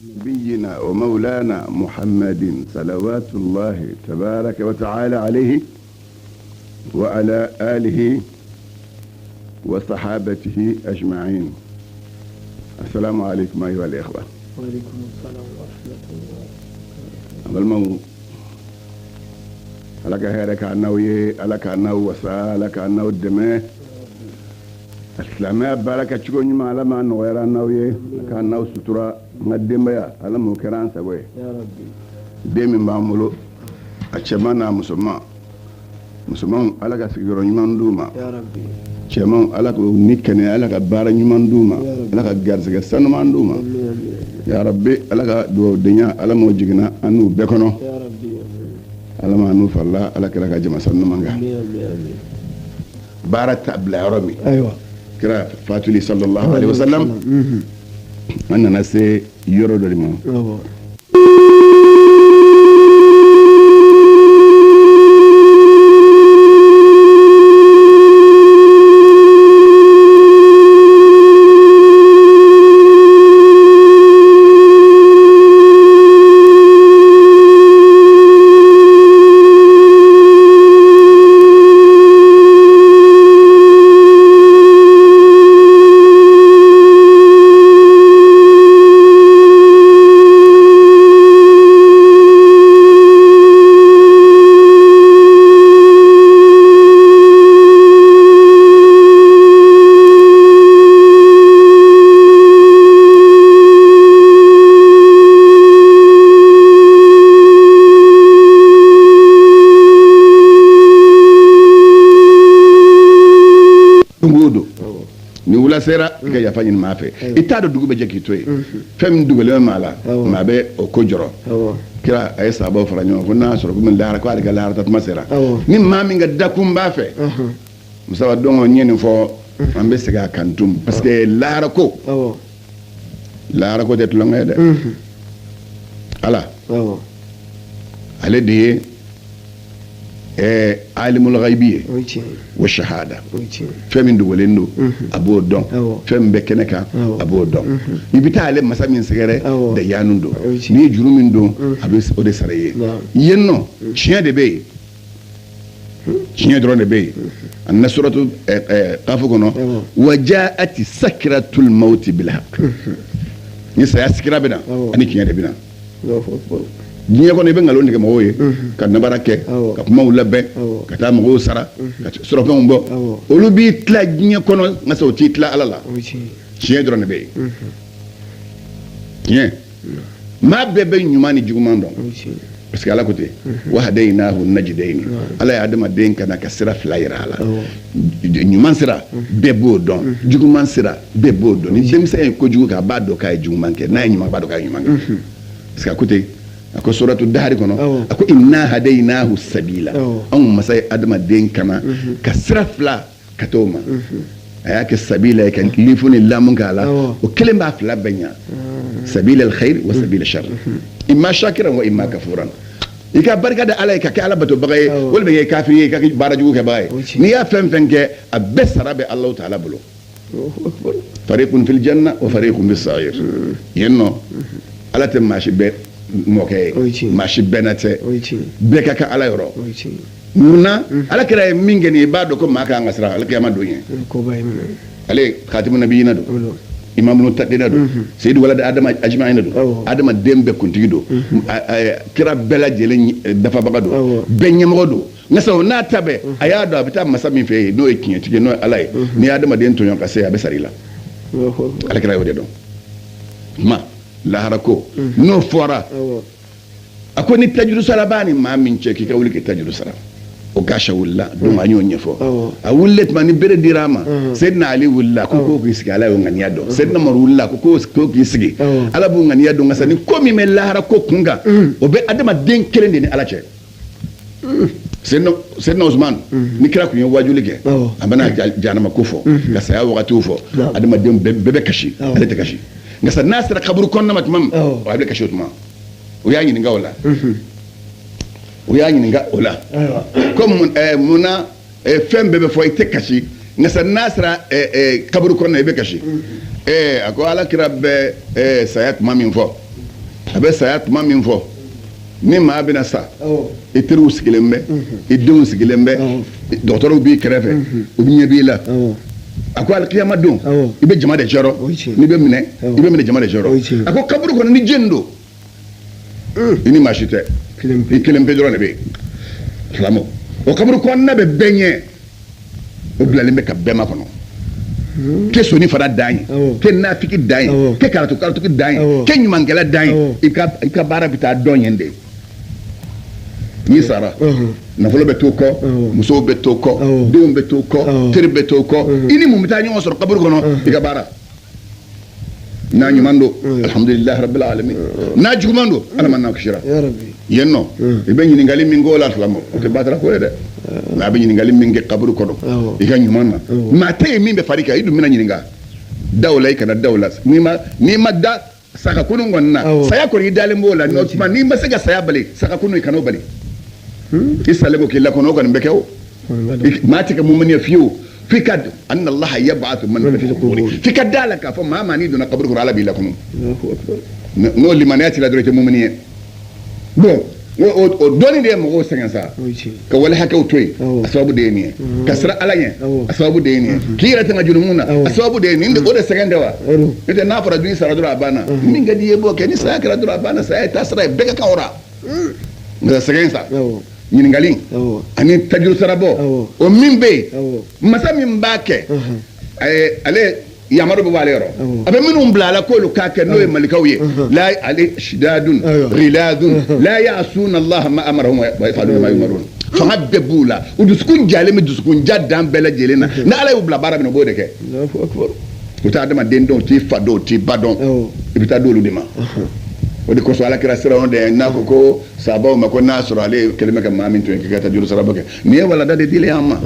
نبينا ومولانا محمد صلوات الله تبارك وتعالى عليه وعلى آله وصحابته أجمعين. السلام عليكم أيها الإخوة. وعليكم السلام ورحمة الله. المو على كهرك عناوي على كعناو وسا على كعناو الدماء الإسلامية بارك تشكوني ما لما نغير عناوي كعناو سترة مقدمة على مكران سوي يا ربي ديم بعملو أشمانا مسلمان على كسيرون يمندوما يا ربي شمان على كنيكني على كبار يمندوما على كجارس كسان مندوما يا ربي على كدو الدنيا على موجنا أنو بكونو يا ربي على ما نوف الله على كلا كجمع سنو مانغا بارت أبلا رمي أيوة كرا فاتولي صلى الله عليه وسلم أنا ناسي يورو دريمو sera ka yafa ɲini maa fɛ i t'a dɔn dugu bɛ jɛ k'i to yen fɛn min dogolen bɛ maa la maa bɛ o ko jɔrɔ kira a ye sahabaw fara ɲɔgɔn kan ko n'a y'a sɔrɔ komi lahara ko ale ka lahara tatuma sera ni maa min ka dakun b'a fɛ musaba dɔn n ye nin fɔ an bɛ segin a kan tun parce que lahara ko tɛ tulonkɛ ye dɛ ala ale de ye alimul ghaibi ye wa shahada fɛn min dogolen don a b'o dɔn fɛn min bɛ kɛnɛ kan a b'o dɔn i bɛ taa ale masa min sɛgɛrɛ dayanu don n'i ye juru min don a bɛ o de sara i ye yen nɔ tiɲɛ de bɛ yen tiɲɛ dɔrɔn de bɛ yen a na suratu kafo kɔnɔ wa ja'ati sakratul mauti bil haqq ni saya sigira bɛ na ani tiɲɛ de bɛ na diɲɛ kɔnɔ i bɛ nkalon tigɛ mɔgɔw ye ka nabara kɛ ka kumaw labɛn ka taa mɔgɔw sara ka surɔfɛnw bɔ olu b'i tila diɲɛ kɔnɔ nka sɔrɔ o t'i tila ala la tiɲɛ dɔrɔn de bɛ yen tiɲɛ maa bɛɛ bɛ ɲuman ni juguman dɔn parce que ala ko ten wa hadaynahu najdayn ala ye adamaden kana ka sira fila yira a la ɲuman sira bɛɛ b'o dɔn juguman sira bɛɛ b'o dɔn ni denmisɛn ye kojugu kɛ a b'a dɔn k'a ye juguman kɛ n'a ye ɲuman b'a dɔn k'a ye ɲuman kɛ parce que a ko ten a ko suratu dahari kɔnɔ a ko inna hadaynahu sabila anw masa ye adamaden kana ka sira fila ka t'o ma a y'a kɛ sabila ye ka lifu ni lamu k'a la o kelen b'a fila bɛɛ ɲa sabila alkhair wa sabila shar imma shakiran wa imma kafuran i ka barika da ala ye ka kɛ ala batobaga ye walima i kɛ kafiri ye i ka kɛ baara jugu kɛbaga ye n'i y'a fɛn fɛn kɛ a bɛɛ sara bɛ alahu taala bolo fariqun fil janna wa fariqun bis sa'ir yen nɔ ala tɛ maa si bɛɛ mɔkɛ ye maa si bɛɛ na tɛ bɛɛ ka kan ala yɔrɔ munna ala kɛra ye min kɛ nin i b'a dɔn ko maa kan ka siran ala kiyama don ye ale khatimu nabiyina don imamu taqina don seyidu walad adama ajma'ina don adama den bɛɛ kuntigi don kira bɛɛ lajɛlen dafabaga don bɛɛ ɲɛmɔgɔ don nka sabu n'a ta bɛɛ a y'a dɔn a bɛ taa masa min fɛ yen n'o ye tiɲɛtigi n'o ye ala ye n'i ye adamaden tɔɲɔ ka se a bɛ sara i la ala kɛra y'o de dɔn kuma lahara ko n'o fɔra a ko ni tajuru sara b'a ni maa min cɛ k'i ka wuli k'i tajuru sara o gasa wulila donc an y'o ɲɛfɔ a wulilen tuma ni bere dira a ma Seydina Ali wulila ko k'o k'i sigi ala y'o ŋaniya dɔn Seydina Umaru wulila ko k'o k'i sigi ala b'o ŋaniya dɔn nka sa ni ko min bɛ lahara ko kun kan o bɛ adamaden kelen de ni ala cɛ Seydina Usman ni kira kun ye wajuli kɛ a bɛna jahanama ko fɔ ka saya wagatiw fɔ adamaden bɛɛ bɛ kasi ale tɛ kasi nka sa n'a sera kaburu kɔnɔna ma tuma min a bɛ kasi o tuma o y'a ɲininka o la o y'a ɲininka o la ko munna fɛn bɛɛ bɛ fɔ i tɛ kasi nka sa n'a sera kaburu kɔnɔna i bɛ kasi a ko ala kira bɛ saya tuma min fɔ a bɛ saya tuma min fɔ ni maa bɛna sa i teriw sigilen bɛ i denw sigilen bɛ dɔgɔtɔrɔw b'i kɛrɛfɛ u bɛ ɲɛ b'i la a ko alikiyama don i bɛ jama de sɔrɔ n'i bɛ minɛ i bɛ minɛ jama de sɔrɔ a ko kaburu kɔnɔ ni jeni don i ni maa si tɛ i kelen pe dɔrɔn de bɛ yen silamɛw o kaburu kɔnɔna bɛ bɛɛ ɲɛ o bilalen bɛ ka bɛɛ ma kɔnɔ ke soni fana dan ye ke nafiki dan ye ke karatuki dan ye ke ɲumankɛla dan ye i ka baara bɛ taa dɔn yen de n'i sara nafolo bɛ to kɔ musow bɛ to kɔ denw bɛ to kɔ teri bɛ to kɔ i ni mun bɛ taa ɲɔgɔn sɔrɔ kaburu kɔnɔ i ka baara n'a ɲuman don alhamdulilahi rabbil alamin n'a juguman don ala ma n'a kisira yen nɔ i bɛ ɲininkali min k'o la filamu o tɛ batara ko ye dɛ mɛ a bɛ ɲininkali min kɛ kaburu kɔnɔ i ka ɲuman na maa tɛ yen min bɛ fari kan i dun bɛna ɲininka daw la i kana daw la n'i ma da sagakunu kɔni na saya kɔni i dalen b'o la tuma n'i ma se ka saya bali sagakunu i kan'o bali i salen ko k'i lakɔnɔ o kɔni bɛ kɛ o maa tɛ kɛ mumuni ye fiyewu f'i ka anna allaha yab'athu man fil qubur f'i ka da la k'a fɔ maa maa n'i donna kaburu kɔnɔ ala b'i lakɔnɔ n'o limaniya t'i la dɔrɔn i tɛ mumuni ye bon o dɔnni de ye mɔgɔw sɛgɛn sa ka wale hakɛw to yen a sababu de ye nin ye ka siran ala ɲɛ a sababu de ye nin ye k'i yɛrɛ tɛŋa jurumun na a sababu de ye nin o de sɛgɛn tɛ wa n'o tɛ n'a fɔra dun sara dɔrɔn a banna min ka di i ye b'o kɛ ni saya kɛra dɔrɔn a banna saya ye taa sara ye bɛɛ ka kan o ra nka sɛgɛn sa ɲininkali ani tajuru sarabɔ o min bɛ yen masa min b'a kɛ ale yamaro bɛ b'ale yɔrɔ a bɛ minnu bila ala k'olu k'a kɛ n'o ye malikaw ye la ale shidadun riladun la ya'suna allaha ma amarahum wa yaf'aluna ma yumarun fanga bɛɛ b'u la u dusukun jalen bɛ dusukun ja dan bɛɛ lajɛlen na ni ala y'u bila baara min na u b'o de kɛ u tɛ adamaden dɔn u t'i fa dɔn u t'i ba dɔn i bɛ taa d'olu de ma o de kosɔn ala kɛra siran de n'a ko ko sabaw ma ko n'a sɔrɔ ale kɛlen bɛ ka maa min to yen k'i ka taa juru saraba kɛ nin ye walada de dilen an ma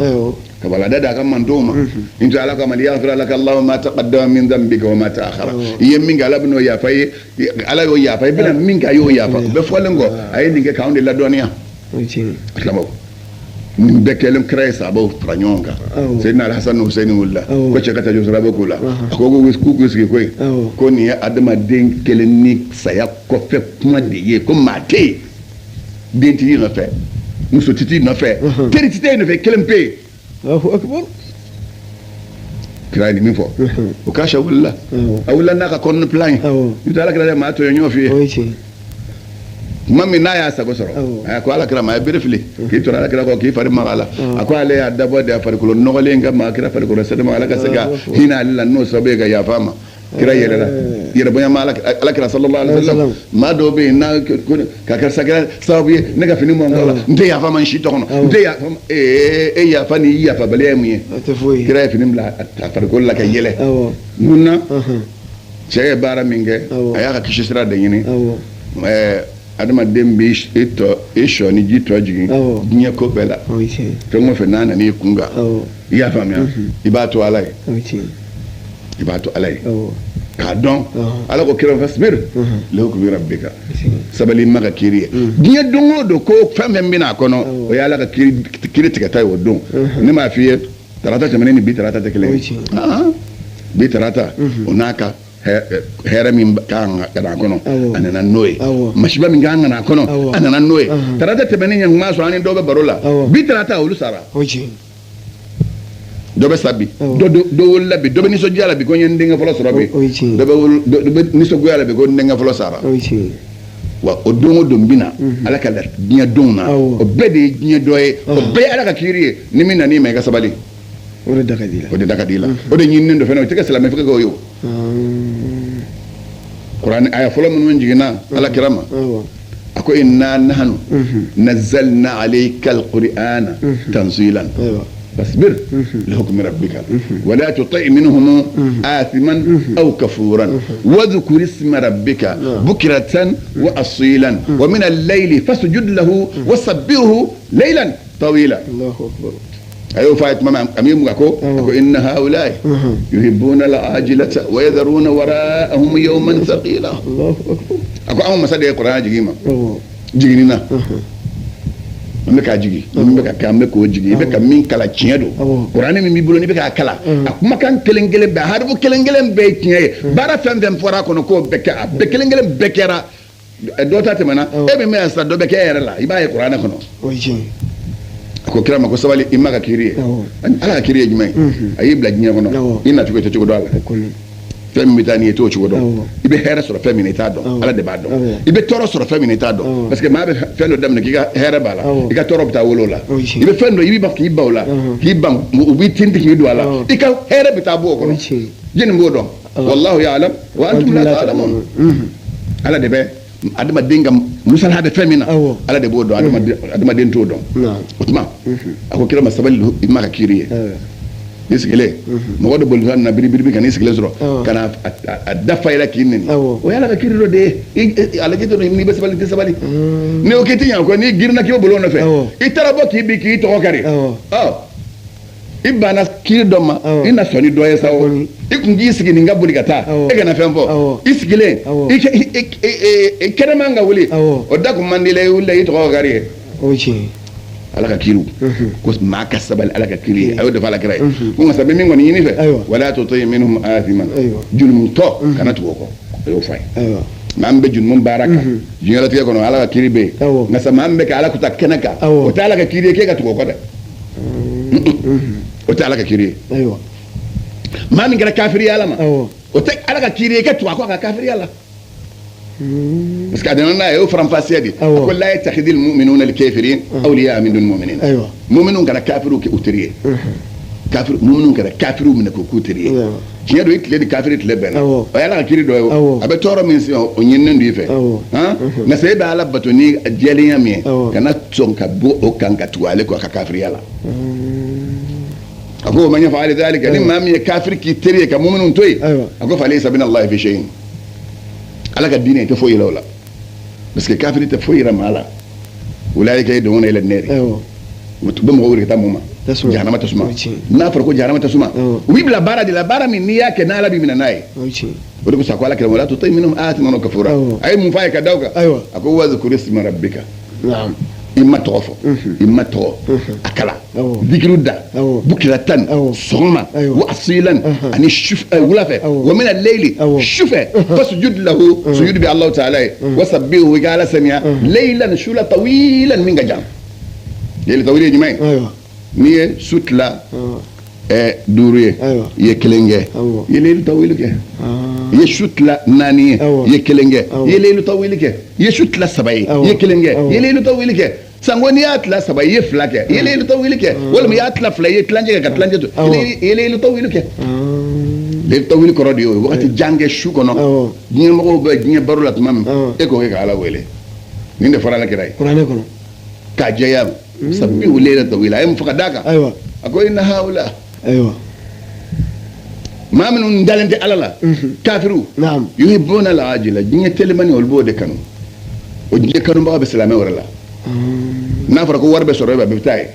ka walada d'a ka mantonw ma n tɛ ala kama liyaghfira laka allahu ma taqaddama min dhanbika wa ma ta'akhkhara i ye min kɛ ala bɛ n'o yafa i ye ala y'o yafa i bɛna min kɛ a y'o yafa o bɛɛ fɔlen kɔ a ye nin kɛ k'anw de ladɔnniya silamɛw nin bɛɛ kɛlen kira ye sabaw fara ɲɔgɔn kan Seydina Alhasan ni Husaini wulila ko cɛ ka taa juru saraba k'o la a ko k'u sigi ko yen ko nin ye adamaden kelen ni saya kɔfɛ kuma de ye ko maa tɛ yen den t'i nɔfɛ muso t'i nɔfɛ teri t'i nɔfɛ kelen pe yen kira ye nin min fɔ o k'a sɛ wulila a wulila n'a ka kɔnɔni pilan ye n'o tɛ ala kira maa to ye ɲɔgɔn f'i ye tuma min n'a y'a sago sɔrɔ a ko ala kira ma a ye bere fili k'i tora ala kira kɔ k'i fari maga la a ko ale y'a dabɔ de a farikolo nɔgɔlen ka maa kira farikolo sɛdɛma ala ka se ka hinɛ ale la n'o sababu ye ka yafa a ma kira yɛrɛla yɛrɛ bonya ma ala kira sallallahu alaihi wasallam maa dɔw bɛ yen n'a ka kɛ sababu ye ne ka fini mɔn kɔ la n tɛ yafa ma n si tɔ kɔnɔ n tɛ yafa e yafa ni i yafabaliya ye mun ye kira ye fini bila a farikolo la ka yɛlɛ mun na cɛ ye baara min kɛ a y'a ka kisi sira de ɲini adamaden bɛ e sɔ ni ji tɔ jigin diɲɛ ko bɛɛ la fɛn o fɛn n'a nana i kun kan i y'a faamuya i b'a to ala ye i b'a to ala ye k'a dɔn ala ko kira fasbir lihukmi rabbika sabali ma ka kiri ye diɲɛ don o don ko fɛn fɛn bɛna a kɔnɔ o ye ala ka kiri tigɛta ye o don ne m'a f'i ye tarata tɛmɛnen ni bi tarata tɛ kelen ye bi tarata o n'a ka hɛrɛ min kan ka na kɔnɔ a nana n'o ye masiba min kan ka na kɔnɔ a nana n'o ye tarata tɛmɛnen ɲɛ kuma sɔrɔ an ni dɔw bɛ baro la bi tarata olu sara dɔ bɛ sa bi dɔ wolola bi dɔ bɛ nisɔndiya la bi ko n ye n denkɛ fɔlɔ sɔrɔ bi dɔ bɛ nisɔngoya la bi ko n denkɛ fɔlɔ sara wa o don o don bɛna ala ka diɲɛ donw na o bɛɛ de ye diɲɛ dɔ ye o bɛɛ ye ala ka kiiri ye ni min nan'i ma i ka sabali o de da ka di i la o de ɲininen dɔ fɛnɛ o tɛ kɛ silamɛ fɛ k'o ye o kuranɛ aya fɔlɔ minnu jiginna ala kira ma a ko inna nahnu nazzalna alayka alqur'ana tanzilan fasbir lihukmi rabbika wa la tuti' minhum athiman aw kafuran wadhkur isma rabbika bukratan wa asilan wa min al-layli fasjud lahu wasabbihhu laylan tawila Allahu akbar ayo fayet mama amim ko inna haula'i yuhibbuna al-ajilata wa yadharuna wara'ahum yawman thaqila Allahu akbar ako amma sade qur'an jigima jiginina me ka jigi me ka kambe ko jigi be ka min kala tiɲɛ do qur'an min bi bolo ni be ka kala akuma kan kelengelen be harbu kelengelen be tiɲɛ bara fɛn fɛn fɔra kono ko be ka be kelengelen be kɛra dɔ ta tɛmɛna e min bɛ yan sisan dɔ bɛ kɛ e yɛrɛ la i b'a ye kuranɛ kɔnɔ o ye tiɲɛ ye. a ko kira ma ko sabali i ma ka kiiri ye ala ka kiiri ye jumɛn ye a y'i bila diɲɛ kɔnɔ i nacogo tɛ cogo dɔn a la fɛn min bɛ taa n'i ye t'o cogo dɔn i bɛ hɛrɛ sɔrɔ fɛn min i t'a dɔn ala de b'a dɔn i bɛ tɔɔrɔ sɔrɔ fɛn min i t'a dɔn parce que maa bɛ fɛn dɔ daminɛ k'i ka hɛrɛ b'a la i ka tɔɔrɔ bɛ taa wolo la i bɛ fɛn dɔ i b'i ban k'i ban o la k'i ban u b'i tinti k'i don a la i ka hɛrɛ bɛ taa bɔ o kɔnɔ jeni b'o dɔn wallahu ya'lam wa antum la ta'lamun ala de bɛ adamaden ka musalaha bɛ fɛn min na ala de b'o dɔn adamaden t'o dɔn o tuma a ko kira ma sabali i ma ka kiiri ye i sigilen mɔgɔ dɔ bolifɛn na biribiri ka n'i sigilen sɔrɔ ka na a dafa yɛrɛ k'i nɛni o y'ala ka kiiri dɔ de ye alaji dɔ n'i bɛ sabali i tɛ sabali n'i ko k'i tɛ ɲɛ ko n'i girinna k'i bɛ bolo nɔfɛ i taara bɔ k'i bi k'i tɔgɔ kari i banna kiiri dɔ ma i na sɔn ni dɔ ye sa o i kun k'i sigi nin ka boli ka taa e kana fɛn fɔ i sigilen i kɛnɛman ka wuli o da kun man di la i wulila i tɔgɔ kari ye o ye tiɲɛ ye. ala ka kiiriw ko maa ka sabali ala ka kiiri ye a y'o de fɔ alakira ye ko nka sabi min kɔni ɲini fɛ wala tuti minhum aathiman junumutɔ kana tugu o kɔ o y'o fɔ a ye maa min bɛ junumu baara kan diɲɛlatigɛ kɔnɔ ala ka kiiri bɛ yen nka sa maa min bɛ kɛ ala kuta kɛnɛ kan o tɛ ala ka kiiri ye k'e ka tugu o kɔ dɛ o tɛ ala ka kiiri ye maa min kɛra kafiri ye ala ma o tɛ ala ka kiiri ye k'e tugu a kɔ a ka kafiriya la parce que a nana n'a ye o faranfasiya de ko la yattakhidil mu'minuna al-kafirin awliya min dun mu'minin mu'minun kana kafiriw kɛ u teri ye mu'minun kana kafiriw minɛ k'u teri ye tiɲɛ don i tile ni kafiri tile bɛnna o y'ala ka kiiri dɔ ye a bɛ tɔɔrɔ min se o ɲininen don i fɛ nka se e bɛ ala bato ni jɛlenya min ye kana sɔn ka bɔ o kan ka tugu ale kɔ a ka kafiriya la a ko man yaf'al dhalika ni maa min ye kafiri k'i teri ye ka mu'minun to yen a ko falaysa min allahi fi shay'in ala ka diinɛ tɛ foyi yira o la parce que kafiri tɛ foyi yira maa la ulaika yad'una ila an-nar u bɛ mɔgɔw wele ka taa mun ma jahanama tasuma n'a fɔra ko jahanama tasuma u b'i bila baara de la baara min n'i y'a kɛ n'ala b'i minɛ n'a ye o de ko sa ko ala kɛra wala tuti minhum aathiman wa kafura a ye mun f'a ye ka da o kan a ko wadhkur isma rabbika i ma tɔgɔ fɔ i ma tɔgɔ a kala dikiru da bukiratan sɔgɔma wa asilan ani wula fɛ wa mina leyli sufɛ fasujud lahu sujud bi Allahu ta'ala ye wa sabbihu i ka ala saniya leylan sula tawilan min ka jan leyli tawil ye jumɛn ye n'i ye su tila 5 ye i ye 1 kɛ i ye leyli tawil kɛ i ye su tila 4 ye i ye 1 kɛ i ye leyli tawil kɛ i ye su tila 3 ye i ye 1 kɛ i ye leyli tawil kɛ sango n'i y'a tila 3 i ye 2 kɛ i ye leyli tawil kɛ walima i y'a tila 2 i ye tilancɛ kɛ ka tilancɛ to i ye leyli tawil kɛ leyli tawil kɔrɔ de ye o ye wagati jan kɛ su kɔnɔ diɲɛ mɔgɔw bɛ diɲɛ baro la tuma min e k'o kɛ ka ala wele nin de fɔra ala kɛra ye kuranɛ kɔnɔ k'a jɛya sabbihu leyla tawila a ye mun fɔ ka d'a kan a ko inna haula maa minnu dalen tɛ ala la kafiriw yuhibbuna al-ajila diɲɛ telimani olu b'o de kanu o diɲɛ kanubaga bɛ silamɛ wɛrɛ la n'a fɔra ko wari bɛ sɔrɔ e bɛ a bɛ taa ye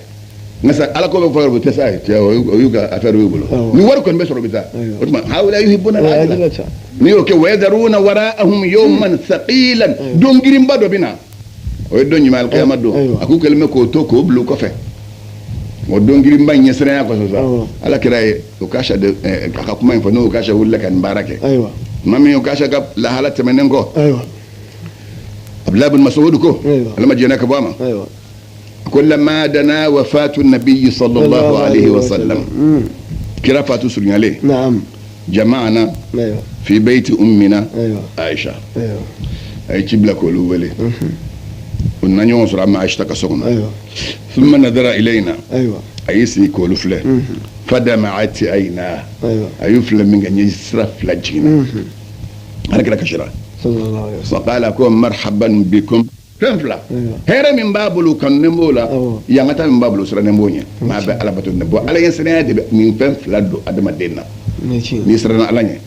nka sa ala ko bɛ fɔ o tɛ sa ye cɛ o y'u ka affaire y'u bolo ni wari kɔni bɛ sɔrɔ bɛ taa o tuma haula yuhibbuna al-ajila n'i y'o kɛ wa yadharuna wara'ahum yawman thaqilan don girinba dɔ bɛ na o ye don ɲuman alikiyama don a k'u kɛlen bɛ k'o to k'o bila u kɔfɛ o don girinba in ɲɛsiranya kɔsɔn sa ala kɛra ye o kasha de a ka kuma in fɔ n'o kasha wulila ka nin baara kɛ maa min o kasha ka lahala tɛmɛnen kɔ Abdullah bin Mas'ud ko ala ma jɛna ka bɔ a ma ko lamma dana wafatu nabiyyi sallallahu alaihi wa sallam kira fatu surunyale jama'ana fi bayti ummina Aisha ay ci bila ko lu wele كنا نيوم سرعة ما عشت كسرنا ثم نظر إلينا أيسي كولو فله فدمعت عيناه أيفل من أن يسرف لجينا أنا كده كشرا فقال أكون مرحبا بكم فنفلا هذا من بابلو كان نمولا يانغتا من بابلو سرا نمونيا ما بقى على بتو نبوا على ينسنا من فنفلا دو أدم الدينا نيسرنا علانيا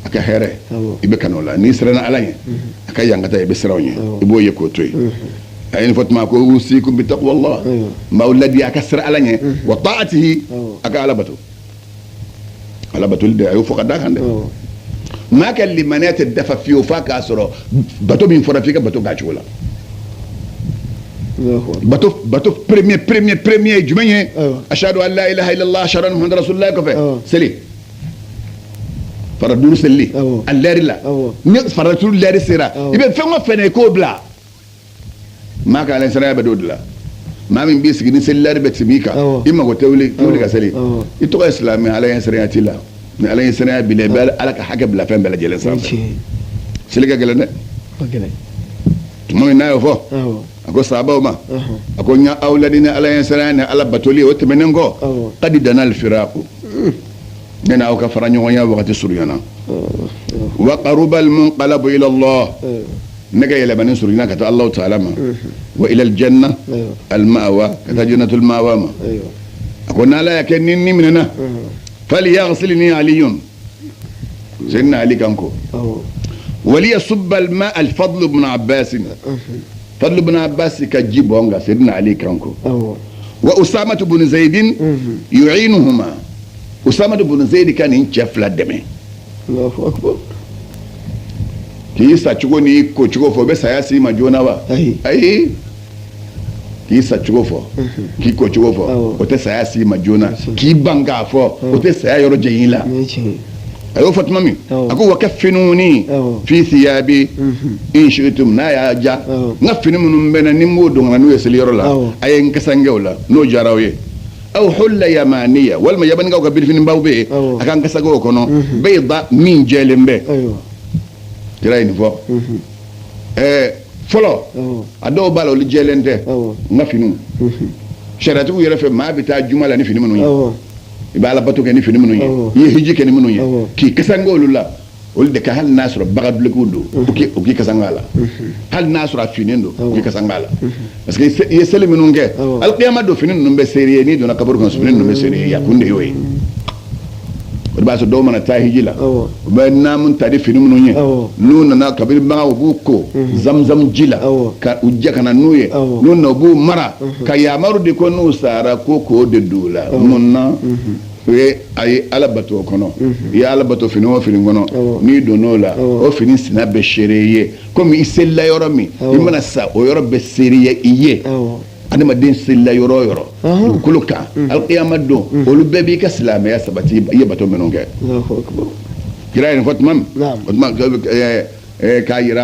aka here ibe kanola ni sirana alanye aka yangata ibe sirawnya ibo yekotoy ayin fatma ko usikum bi taqwallah mauladi aka sir alanye wa ta'atihi aka alabatu de ayu fokada kande ma kan limanat dafa fi faka soro bato min fora fika bato gachola bato premier jumenye ashhadu an la ilaha illallah ashhadu anna muhammadar rasulullah ko fe seli fara duuru selili Awɔ. a lɛri la Awɔ. ni fara duuru lɛri sera Awɔ. i bɛ fɛn o fɛn na i k'o bila maa ka alansaraya bɛ d'o de la maa min b'i sigi ni seli lɛri bɛ tɛmɛ i kan Awɔ. i mago tɛ wuli ka seli Awɔ. i tɔgɔ ye silamɛ alansaraya t'i la ni alansaraya b'i la i bɛ ala ka hakɛ bila fɛn bɛɛ lajɛlen sanfɛ seli ka gɛlɛn dɛ tuma min n'a y'o fɔ a ko sahabaw ma a ko n y'a aw ladi ni alansaraya ni ala batoli ye o tɛmɛnen kɔ Awɔ. kadi danna alfiraqu ne n'aw ka fara ɲɔgɔnya wagati surunyana wa qaruba almunqalabu ila Allah ne ka yɛlɛmani surunyana ka taa Allahu ta'ala ma wa ila aljanna almawa ka taa jannatul mawa ma a ko n'ala y'a kɛ ni minɛna falyaghsilni aliyun sayyidina ali kan ko وليصب الماء الفضل بن عباس فضل بن عباس كجيبونغا سيدنا علي كانكو وأسامة بن زيد يعينهما أسامة بن زيد كان ينشف دمه الله أكبر كي ساتشغوني كوتشغو فو بس هياسي ما جونا وا أي كي ساتشغو فو كي كوتشغو فو وتس هياسي ما جونا كي بانغا فو وتس هيا يورو جيلا أيوة فاطمة مين أقول وكفنوني في ثيابي إن شئتم نايا جا نفني من بين نمو دون نو يسلير لا أي إنكسانجولا نو جاراوي أو حلة يمانية والما يبان جاو كبير في نباو بي أكان كساجو كنو بيضا مين جيلم بي تراين فو فلو أدو بالو لجيلن ده نفنو شراتو يرفع ما بتاع جمالة نفني منو i b'a la bato kɛ ni fini minnu ye i ye hiji kɛ ni minnu ye k'i kasange olu la olu de ka hali n'a sɔrɔ bagadulekiw don o k'i kasange a la hali n'a sɔrɔ a finen don o k'i kasange a la parce que i ye seli minnu kɛ alikiyama don fini ninnu bɛ seere ye n'i donna kaburu kɔnɔ fini ninnu bɛ seere ye yakun de y'o ye o de b'a sɔrɔ dɔw mana taa hiji la u bɛ naamu ta di fini minnu ye n'u nana kabiri bagan u b'u ko zamzam ji la ka u jɛ ka na n'u ye n'u na u b'u mara ka yamaru de ko n'u sara ko k'o de don u la mun na o ye a ye ala bato o kɔnɔ i ye ala bato fini o fini kɔnɔ n'i donn'o la o fini sina bɛ seere i ye komi i selila yɔrɔ min i mana sa o yɔrɔ bɛ seere i ye adamaden selila yɔrɔ o yɔrɔ dugukolo kan alikiyama don olu bɛɛ b'i ka silamɛya sabati i ye bato minnu kɛ kira ye nin fɔ tuma min o tuma k'a yira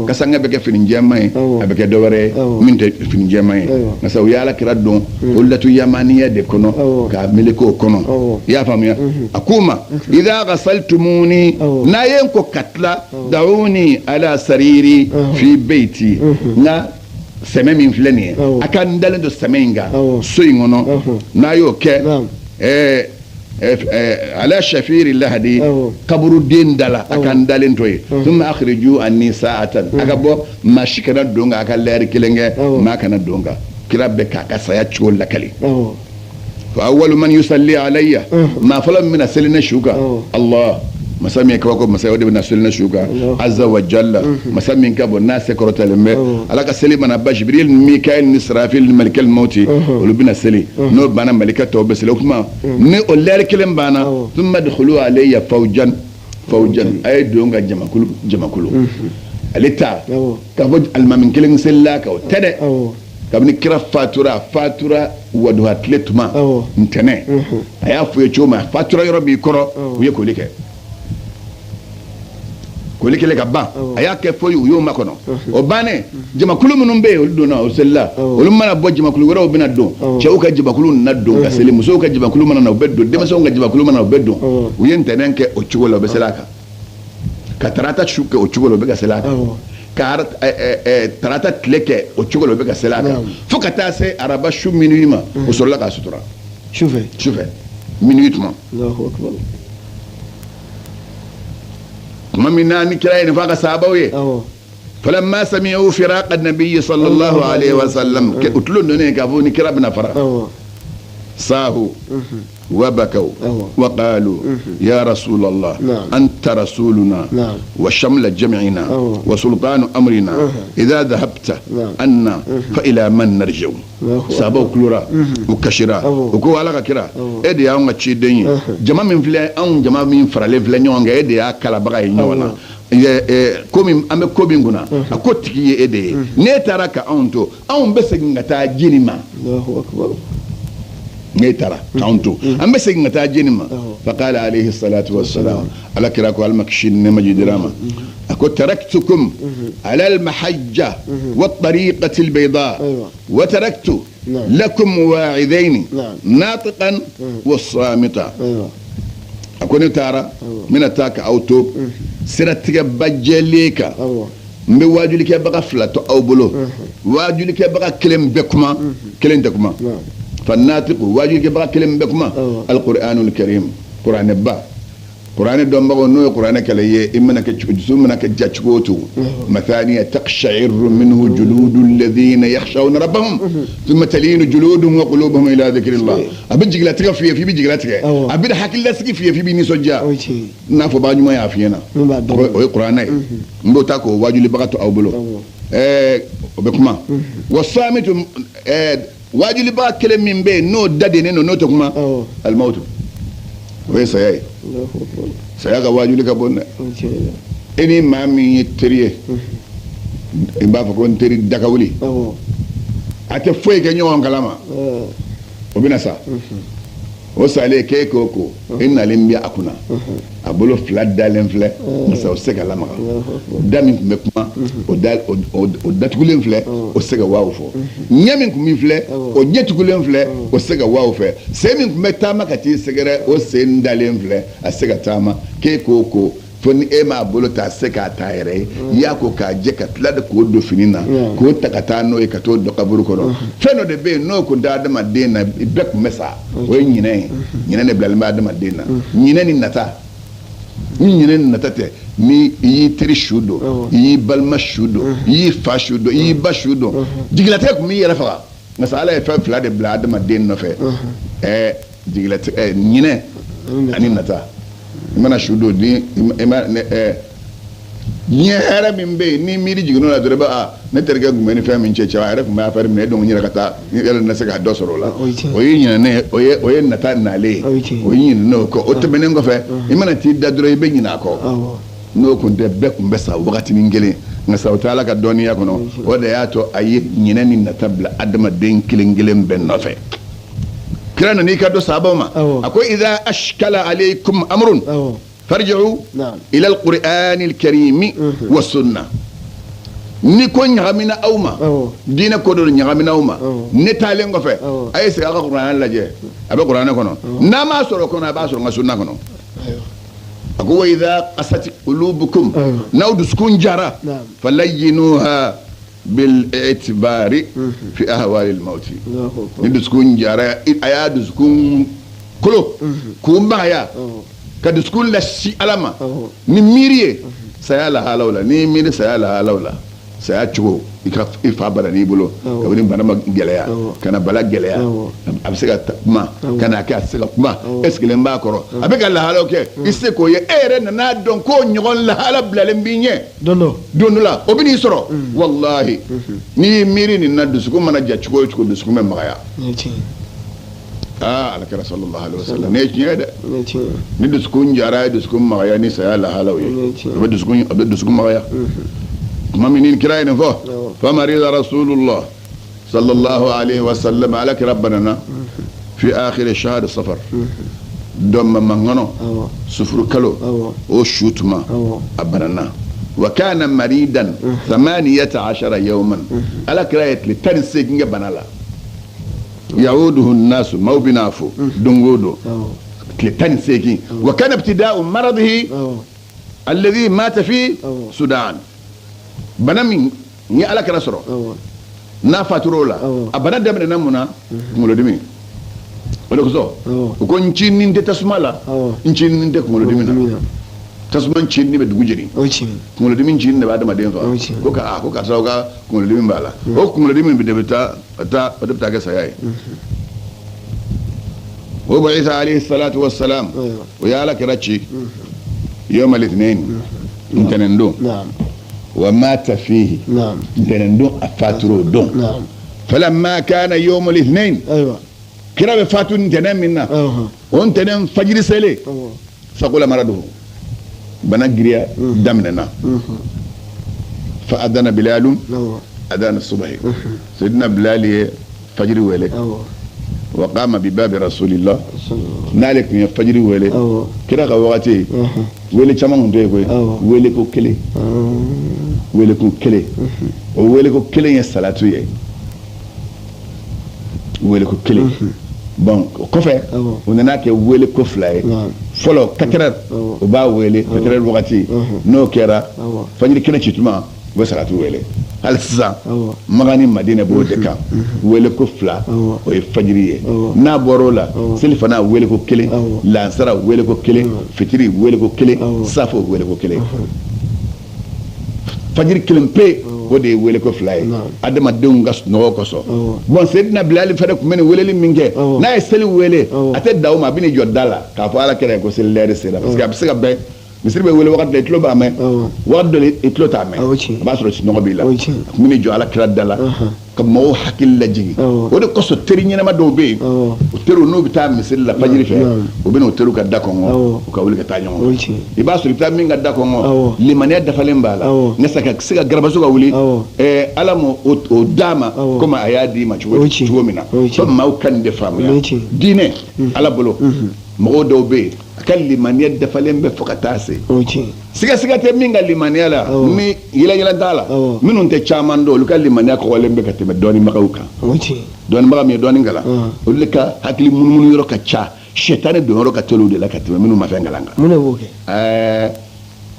kasange bɛ kɛ fini jɛman ye a bɛ kɛ dɔ wɛrɛ ye min tɛ fini jɛman ye nka sa u y'ala kira dɔn o latu yamaniya de kɔnɔ k'a meleke o kɔnɔ i y'a faamuya a k'u ma idha ghasaltumuni n'a ye n ko ka tila da'uni ala sariri fi beyti nka sɛmɛ min filɛ nin ye a ka n dalen don sɛmɛ in kan so in kɔnɔ n'a y'o kɛ ala shafiri lahadi kaburu den dala a ka n dalen to ye thumma akhriju anni sa'atan a ka bɔ maa si kana don kan a ka lɛri kelen kɛ maa kana don kan kira bɛ k'a ka saya cogo lakali fa awwalu man yusalli alayya maa fɔlɔ min bɛna seli ne su kan Allah masa min ka ko masa o de bɛna seli ne su kan azza wa jalla masa min ka bɔ n'a se kɔrɔtalen bɛ ala ka seli mana ba Jibril ni Mikael ni Israfil ni Malikal mauti olu bɛna seli n'o banna malika tɔw bɛ seli o kuma ni o lɛri kelen banna thumma adkhulu alayya fawjan a ye don ka jamakulu ale ta k'a fɔ alimami kelen selila kan o tɛ dɛ kabini kira fatura waduha tile tuma ntɛnɛn a y'a fɔ ye cogo min a fatura yɔrɔ b'i kɔrɔ u ye koli kɛ koli kɛlen ka ban a y'a kɛ foyi u y'o makɔnɔ o bannen jamakulu minnu bɛ yen olu donna o selila olu mana bɔ jamakulu wɛrɛw bɛna don cɛw ka jamakulu nana don ka seli musow ka jamakulu mana na u bɛ don denmisɛnw ka jamakulu mana na u bɛ don u ye ntɛnɛn kɛ o cogo la u bɛ seli a kan ka tarata su kɛ o cogo la u bɛ ka seli a kan ka tarata tile kɛ o cogo la u bɛ ka seli a kan fo ka taa se araba su minuit ma o sɔrɔla k'a sutura sufɛ minuit tuma tuma min na ni kira ye nin fɔ a ka sahabaw ye falamma sami'u firaqa an-nabiy sallallahu alayhi wa sallam u tulo donnen k'a fɔ ni kira bɛna fara sahu وبكوا وقالوا يا رسول الله أنت رسولنا وشمل جمعنا وسلطان أمرنا إذا ذهبت أنا فإلى من نرجو سابو كلورا وكشرا وكو على كرا إدي أون تشيدني جماعة من فلان أون جماعة من فرالي فلان يوانغ إدي أكلا بغاي نوانا komi an bɛ ko min kunna a ko tigi ye e de ye ne taara ka anw to anw bɛ segin ka taa jiri ma نيترا تاونتو أما سيغنتا جينما فقال عليه الصلاة والسلام على كراكو المكشين مجد راما أكو تركتكم على المحجة والطريقة البيضاء وتركت لكم واعظين ناطقا والصامتا أكو نتارا من التاك أو توب سرتك بجليكا مبي واجولك بقى فلات أو بلو واجولك بقى كلم بكما كلم دكما فالناطق واجولك بقى كلم بكما القرآن الكريم قرآن با قرآن دوم بقى نو قرآن كليه إمنا كجسوم منا كجاتشوتو مثانية تقشعر منه جلود الذين يخشون ربهم ثم تلين جلودهم وقلوبهم إلى ذكر الله أبنجي لا تغفي في بيجي لا تغفي أبدا حكي لا سكي في بيني سجى نافو باج ما يعفينا قرآن مبو تاكو واجولي بقى أو بلو بكما والصامت واجولي بقى كلام من بين نو دادي نو تكما الموت وهي سياي سياغا واجولي كابون إني مامي تريه إبا فكون تري دكاولي أتفوي كنيو كلاما وبنا سا وسالي كيكوكو إن لمبيا أكونا أبولو فلات دالين فلا مسا وسكا لما دامين مكما وداتكولين فلا وسكا واوفو نيامين كمي فلا وداتكولين فلا وسكا واوفو سيمين كمتاما كتي سكرا وسين دالين فلا أسكا تاما كيكوكو foni ema bolo ta seka tayre ya ko ka je ka tlada ko do finina ko takata no e ka to do kaburu ko feno de be no ko dada ma dena bek mesa o nyine ne blal ma dama dena nyine ni nata ni nata te mi yi tri shudo yi balma shudo yi fa shudo yi ba shudo diglate ko mi yera fa masala e fa fla de blad ma den no fe diglate nyine ani nata mana shudo ni ni hera min be ni miri jigno la doreba na terga gumeni fa min checha ara ma fa min do nyira kata yalla na saka do soro la o yi nyina ne o ye nata na le o yi no ko o te benen go fe imana ti da doro be nyina ko no ko de be ko be sa wakati ni ngele nga sa taala ka doniya ko no o de ya to ayi nyina ni nata bla adama den kilengelen ben no fe كلنا نيكادو سابوما أكو إذا أشكل عليكم أمر فارجعوا إلى القرآن الكريم والسنة نيكون نغمنا أوما دينا كودو نغمنا أوما نتالين غفة أي سيغا قرآن لجي أبا قرآن كنو نما سورو كنو أبا سورو سنة كنو أكو إذا قست قلوبكم نود سكون جارة فلينوها بالاعتبار في أهوال الموت ندسكون جارا أيا دسكون كلو كوم بايا كدسكون لشي ألما نميريه سيالا هالولا نميري سيالا هالولا سياتشو إفابرا نيبولو كوني بنام جليا كان بلا جليا أبسكت ما كان أكاسك ما إسكلم باكرو أبيك الله هالو كي إسكو يأرن نادون كون يقول الله هلا بلا لمبينيه دونو لا أبني يسرو والله ني ميري ندسكو ما نجاتشكو يشكو دسكو من مغايا على كرا صلى الله عليه وسلم نيجي هذا ندسكو نجارا دسكو مغايا نسيا الله هلا ويه دسكو مغايا ما من الكراين فوق فمرض رسول الله صلى الله عليه وسلم على ربنا في آخر الشهر الصفر دم مغنو سفر كلو وشوتما أبننا وكان مريدا 18 يوما على كرايت لتنسيق بنالا يعوده الناس مو بنافو دنغودو لتنسيق وكان ابتداء مرضه الذي مات في السودان بنامي ني على كراسرو na faturola abana da na muna ngolodimi wala ko so ko nchini nde tasmala nchini nde ngolodimi na tasman nchini be dugujiri ngolodimi nchini ba da maden fa ko ka sauka ngolodimi bala o ngolodimi be debita ta ga sayai wa ba'itha alayhi salatu wassalam wa ya la kirachi يوم الاثنين انتنندو ومات فيه انتنندو أفاترو دون فلما كان يوم الاثنين كرا بفاتو انتنم منا وانتنم فجر سلي فقول مرده بنجريا دمنا فأذن بلال أذان الصبح سيدنا بلال فجر ولي وقام بباب رسول الله نالك من فجر ويلي كده وقتي ويلي كمان هندي ويلي كو كلي ويلي كو كلي ويلي كو كلي الصلاة يي ويلي كو كلي bon kɔfɛ o nana kɛ wele ko fila ye fɔlɔ 4 heures o b'a wele 4 heures wagati n'o kɛra fajiri kɛnɛ ci tuma u bɛ salati wele hali sisan Maka ni Madina b'o de kan wele ko fila o ye fajiri ye n'a bɔra o la selifana wele ko 1 lansara wele ko 1 fitiri wele ko 1 safo wele ko 1 fajiri 1 pe o de ye wele ko fila ye adamadenw ka sunɔgɔ kosɔn bon Seydina Bilali fɛnɛ tun bɛ nin weleli min kɛ n'a ye seli wele a tɛ dan o ma a bɛ n'i jɔ da la k'a fɔ Ala kɛra ye ko seli lɛri sera parce que a bɛ se ka bɛn misiri bɛ wele wagati la i tulo b'a mɛn wagati dɔ la i tulo t'a mɛn a b'a sɔrɔ sunɔgɔ b'i la a tun bɛ n'i jɔ Ala kɛra da la ka mɔgɔw hakili lajigin o de kosɔn teri ɲɛnama dɔw bɛ yen o teriw n'u bɛ taa misiri la fajiri fɛ u bɛ n'o teriw ka da kɔngɔ u ka wuli ka taa ɲɔgɔn fɛ i b'a sɔrɔ i bɛ taa min ka da kɔngɔ limaniya dafalen b'a la nka sa ka se ka garabaso ka wuli Ala m'o d'a ma komi a y'a d'i ma cogo min na fo maaw ka nin de faamuya diinɛ Ala bolo mɔgɔw dɔw bɛ yen a ka limaniya dafalen bɛ fo ka taa se siga tɛ min ka limaniya la ni yɛlɛyɛlɛ t'a la minnu tɛ caman dɔn olu ka limaniya kɔgɔlen bɛ ka tɛmɛ dɔnnibagaw kan dɔnnibaga min ye dɔnni kalan olu de ka hakili munumunu yɔrɔ ka ca sɛtani don yɔrɔ ka teli o de la ka tɛmɛ minnu ma fɛn kalan kan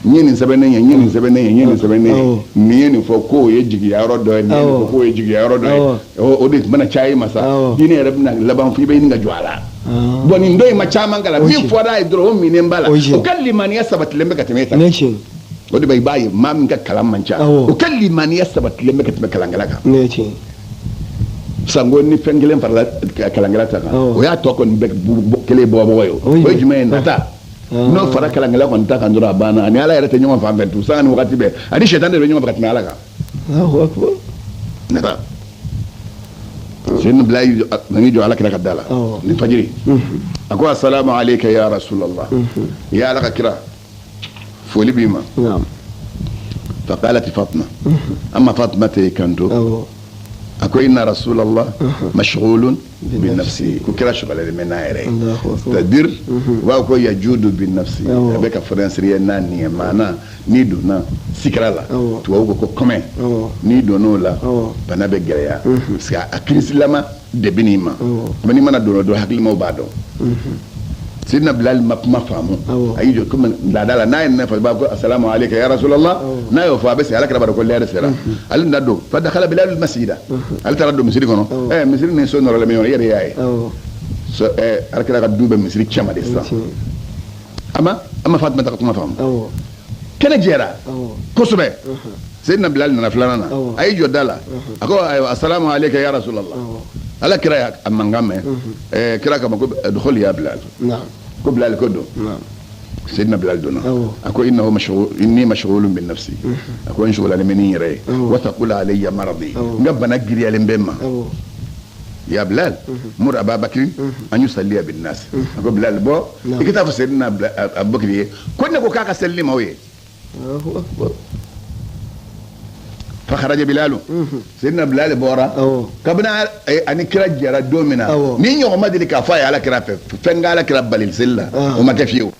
n ye nin sɛbɛnnen ye n ye nin sɛbɛnnen ye n ye nin sɛbɛnnen ye nin ye nin fɔ k'o ye jigiya yɔrɔ dɔ ye nin ye nin fɔ k'o ye jigiya yɔrɔ dɔ ye o de bɛna caya i ma sa diinɛ yɛrɛ bɛna laban fo i bɛ ɲini ka jɔ a la bon nin dɔ in ma caman kalan min fɔra a ye dɔrɔn o minen b'a la o ka limaniya sabatilen bɛ ka tɛmɛ e ta o de b'a i b'a ye maa min ka kalan man ca o ka limaniya sabatilen bɛ ka tɛmɛ kalankɛla kan sango ni fɛn kelen farala kalankɛla ta kan o y'a tɔ kɔni bɛɛ kelen bɔbɔgɔ ye o ye jumɛn ye nata n'o fara kalankɛla kɔni ta kan dɔrɔn a banna ani Ala yɛrɛ tɛ ɲɔgɔn fan fɛ tu sanga ni wagati bɛɛ ani sɛtani de bɛ ɲɔgɔn fɛ ka tɛmɛ Ala kan nata Seydina Bilali nani jɔ Ala kira ka da la ni fajiri a ko assalamu alayka ya rasulallah ya Ala ka kira foli b'i ma faqalat Fatima amma Fatima te kanto a ko inna rasulallah mashghulun bi nafsi ko kira shughalale mɛ n'a yɛrɛ ye c'est-à-dire u b'a ko yajudu bi nafsi a bɛ ka fɛrɛnsiriya n'a nin ye maana n'i donna sikira la tubabu ko kɔmɛ n'i donn'o la bana bɛ gɛlɛya parce que a kirisilama de bɛ n'i ma mais n'i mana don o don hakilimaw b'a dɔn Seydina Bilali ma kuma faamu a y'i jɔ komi laada la n'a ye nin fɔ i b'a fɔ assalamu alayka ya rasulallah n'a y'o fɔ a bɛ segin Ala kira b'a dɔn ko lɛri sera ale na don fa dakhala Bilal masjida ale taara don misiri kɔnɔ misiri ni so nɔrɔlen bɛ ɲɔgɔn na i yɛrɛ y'a ye Ala kira ka du bɛ misiri cɛman de sisan ama Fatima ta ka kuma faamu kɛnɛ jɛra kosɛbɛ Seydina Bilali nana filanan na a y'i jɔ da la a ko assalamu alayka ya rasulallah Ala kira y'a mankan mɛn kira kama ko dukhul ya Bilal ko Bilal ko don Seydina Bilal donna a ko inni mashghulun bi nafsi a ko n shughalalen bɛ ni n yɛrɛ ye wa taqul alayya maradi n ka bana giriyalen bɛ n ma ya Bilal mur Ababakr an yusalliya bin nas a ko Bilal bɔ i ka taa fɔ Seydina Abubakar ye ko ne ko k'a ka seli ni maaw ye فخرج بلال سيدنا بلال بورا كبنا اني كرا جرا دومنا ني نيو ما دي كفايه على كرا فنغا على كرا بليل سلا وما كفيو